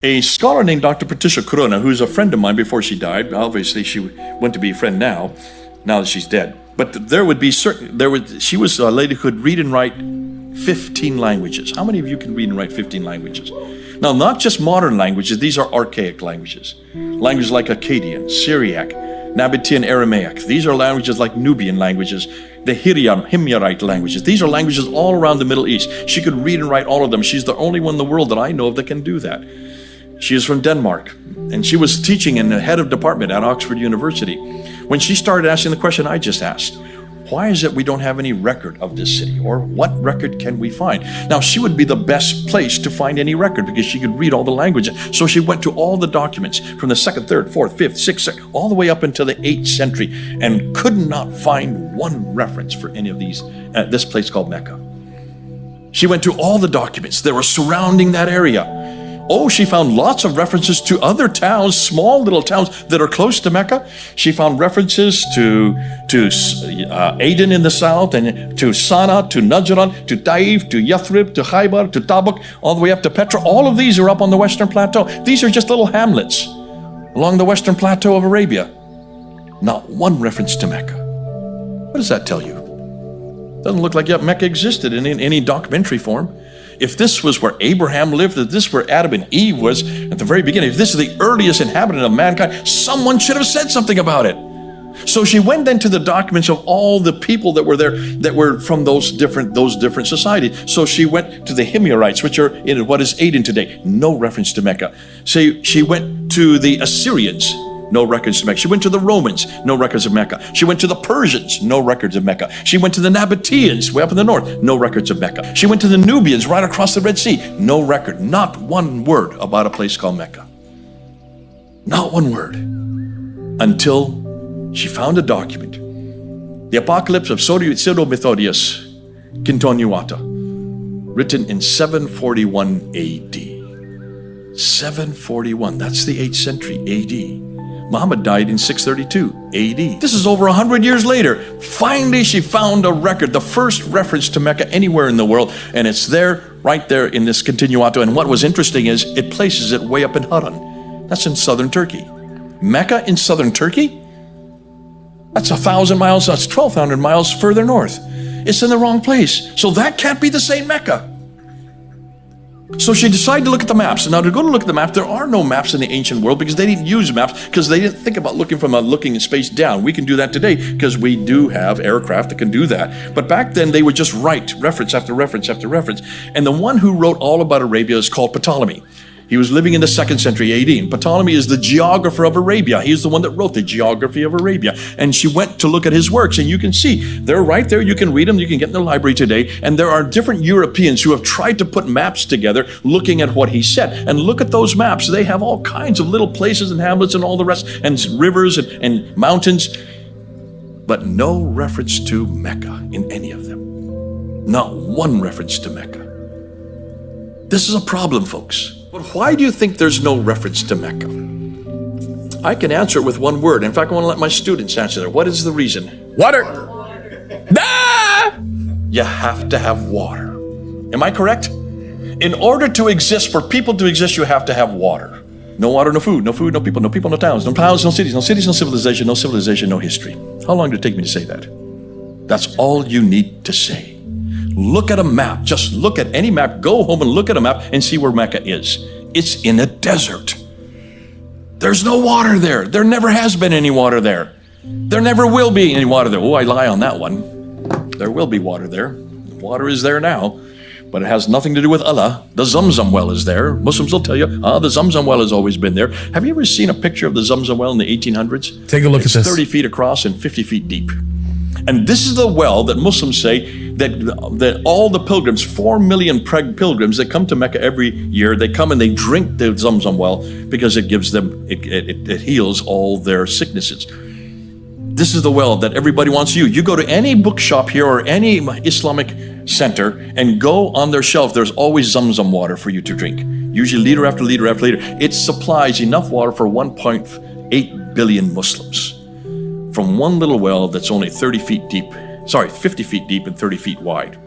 A scholar named Dr. Patricia Corona, who's a friend of mine before she died. Obviously, she went to be a friend now that she's dead. But she was a lady who could read and write 15 languages. How many of you can read and write 15 languages? Now, not just modern languages, these are archaic languages. Languages like Akkadian, Syriac, Nabatean Aramaic. These are languages like Nubian languages, the Himyarite languages. These are languages all around the Middle East. She could read and write all of them. She's the only one in the world that I know of that can do that. She is from Denmark, and she was teaching in the head of department at Oxford University. When she started asking the question I just asked, why is it we don't have any record of this city? Or what record can we find? Now, she would be the best place to find any record because she could read all the languages. So she went to all the documents from the 2nd, 3rd, 4th, 5th, 6th, all the way up until the 8th century and could not find one reference for any of these at this place called Mecca. She went to all the documents that were surrounding that area. Oh, she found lots of references to other towns, small little towns that are close to Mecca. She found references to Aden in the south, and to Sana'a, to Najran, to Taif, to Yathrib, to Khaybar, to Tabuk, all the way up to Petra. All of these are up on the western plateau. These are just little hamlets along the western plateau of Arabia. Not one reference to Mecca. What does that tell you? Doesn't look like Mecca existed in any documentary form. If this was where Abraham lived, if this where Adam and Eve was at the very beginning, if this is the earliest inhabitant of mankind, someone should have said something about it. So she went then to the documents of all the people that were there, that were from those different societies. So she went to the Himyarites, which are in what is Aden today. No reference to Mecca. So she went to the Assyrians. No records of Mecca. She went to the Romans, no records of Mecca. She went to the Persians, no records of Mecca. She went to the Nabateans, way up in the north, no records of Mecca. She went to the Nubians, right across the Red Sea, no record, not one word about a place called Mecca. Not one word. Until she found a document. The Apocalypse of Pseudo-Methodius Quintoniuata, written in 741 AD. 741, that's the 8th century AD. Muhammad died in 632 AD. This is over 100 years later. Finally, she found a record, the first reference to Mecca anywhere in the world, and it's there, right there in this Continuato. And what was interesting is it places it way up in Haran. That's in southern Turkey. Mecca in southern Turkey? That's 1,000 miles, that's 1,200 miles further north. It's in the wrong place. So that can't be the same Mecca. So she decided to look at the maps. Now, to go to look at the map, there are no maps in the ancient world because they didn't use maps, because they didn't think about looking in space down. We can do that today because we do have aircraft that can do that. But back then, they would just write reference after reference after reference. And the one who wrote all about Arabia is called Ptolemy. He was living in the 2nd century AD. And Ptolemy is the geographer of Arabia. He's the one that wrote the geography of Arabia. And she went to look at his works, and you can see, they're right there. You can read them. You can get in the library today. And there are different Europeans who have tried to put maps together looking at what he said. And look at those maps. They have all kinds of little places and hamlets and all the rest, and rivers and mountains, but no reference to Mecca in any of them. Not one reference to Mecca. This is a problem, folks. But why do you think there's no reference to Mecca? I can answer it with one word. In fact, I want to let my students answer that. What is the reason? Water. Ah! You have to have water. Am I correct? In order to exist, for people to exist, you have to have water. No water, no food, no people, no towns, no cities, no civilization, no civilization, no history. How long did it take me to say that? That's all you need to say. Look at a map. Just look at any map. Go home and look at a map and see where Mecca is. It's in a desert. There's no water there. There never has been any water there. There never will be any water there. Oh, I lie on that one. There will be water there. Water is there now, but it has nothing to do with Allah. The Zamzam well is there. Muslims will tell you, the Zamzam well has always been there. Have you ever seen a picture of the Zamzam well in the 1800s? Take a look at this. 30 feet across and 50 feet deep. And this is the well that Muslims say that all the pilgrims, 4 million pilgrims that come to Mecca every year, they come and they drink the Zamzam well because it gives them, it heals all their sicknesses. This is the well that everybody wants you. You go to any bookshop here or any Islamic center and go on their shelf, there's always Zamzam water for you to drink. Usually liter after liter after liter. It supplies enough water for 1.8 billion Muslims. From one little well that's only 50 feet deep and 30 feet wide.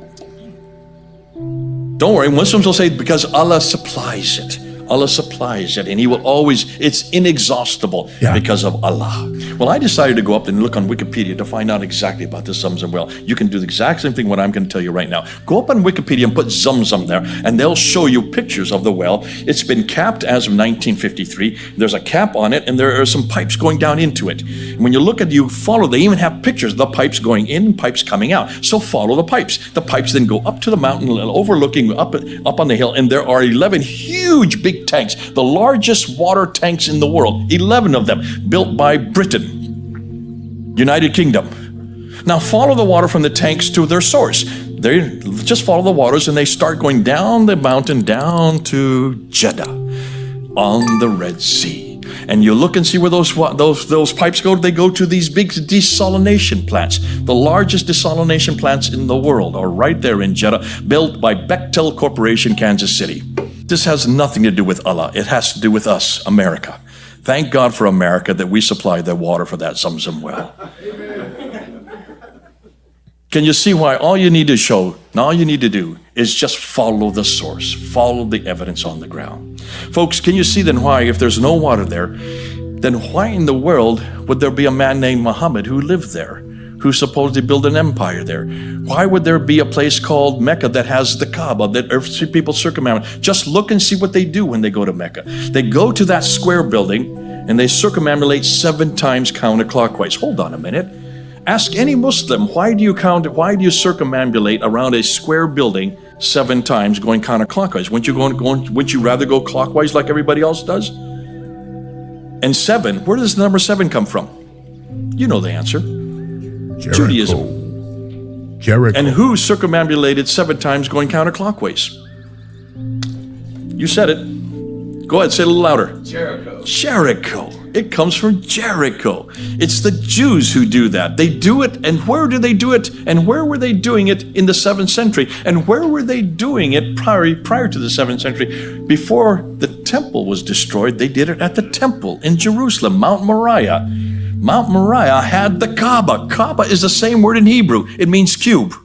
Don't worry, Muslims will say because Allah supplies it. Allah supplies it, and He will always, it's inexhaustible because of Allah. Well, I decided to go up and look on Wikipedia to find out exactly about this Zamzam well. You can do the exact same thing what I'm going to tell you right now. Go up on Wikipedia and put Zamzam there, and they'll show you pictures of the well. It's been capped as of 1953. There's a cap on it, and there are some pipes going down into it. And when you look at, you follow, they even have pictures of the pipes going in, pipes coming out. So follow the pipes. The pipes then go up to the mountain, overlooking up on the hill, and there are 11 huge big tanks, the largest water tanks in the world, 11 of them, built by Britain, United Kingdom. Now follow the water from the tanks to their source. They just follow the waters, and they start going down the mountain, down to Jeddah, on the Red Sea. And you look and see where those pipes go. They go to these big desalination plants. The largest desalination plants in the world are right there in Jeddah, built by Bechtel Corporation, Kansas City. This has nothing to do with Allah. It has to do with us, America. Thank God for America that we supply the water for that Zamzam well. Can you see why all you need to do is just follow the source, follow the evidence on the ground. Folks, can you see then why, if there's no water there, then why in the world would there be a man named Muhammad who lived there, who supposedly built an empire there? Why would there be a place called Mecca that has the Kaaba, that people circumambulate? Just look and see what they do when they go to Mecca. They go to that square building and they circumambulate 7 times counterclockwise. Hold on a minute. Ask any Muslim, why do you circumambulate around a square building 7 times going counterclockwise? Wouldn't you rather go clockwise like everybody else does? And 7, where does the number 7 come from? You know the answer. Jericho. Judaism. Jericho. And who circumambulated 7 times going counterclockwise? You said it. Go ahead, say it a little louder. Jericho. It comes from Jericho. It's the Jews who do that. They do it, and where do they do it? And where were they doing it in the 7th century? And where were they doing it prior to the 7th century? Before the temple was destroyed, they did it at the temple in Jerusalem, Mount Moriah. Mount Moriah had the Kaaba. Kaaba is the same word in Hebrew. It means cube.